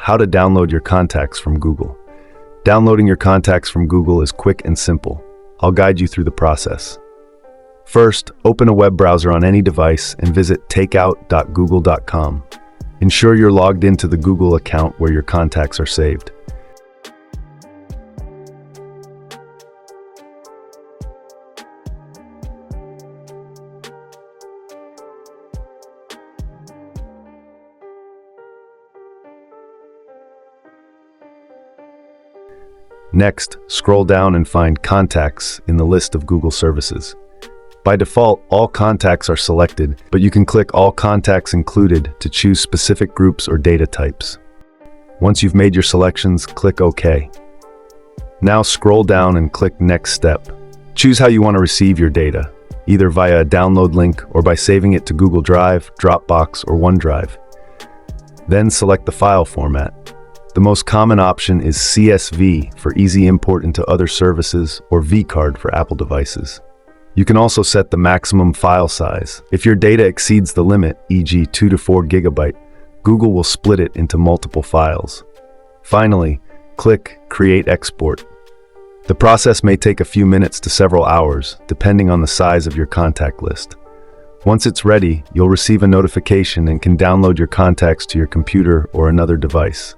how to download your contacts from Google. Downloading your contacts from Google is quick and simple. I'll guide you through the process. First, open a web browser on any device and visit takeout.google.com. Ensure you're logged into the Google account where your contacts are saved. Next, scroll down and find Contacts in the list of Google services. By default, all contacts are selected, but you can click All Contacts Included to choose specific groups or data types. Once you've made your selections, click OK. Now scroll down and click Next Step. Choose how you want to receive your data, either via a download link or by saving it to Google Drive, Dropbox, or OneDrive. Then select the file format. The most common option is CSV for easy import into other services, or vCard for Apple devices. You can also set the maximum file size. If your data exceeds the limit, e.g. 2 to 4 GB, Google will split it into multiple files. Finally, click Create Export. The process may take a few minutes to several hours, depending on the size of your contact list. Once it's ready, you'll receive a notification and can download your contacts to your computer or another device.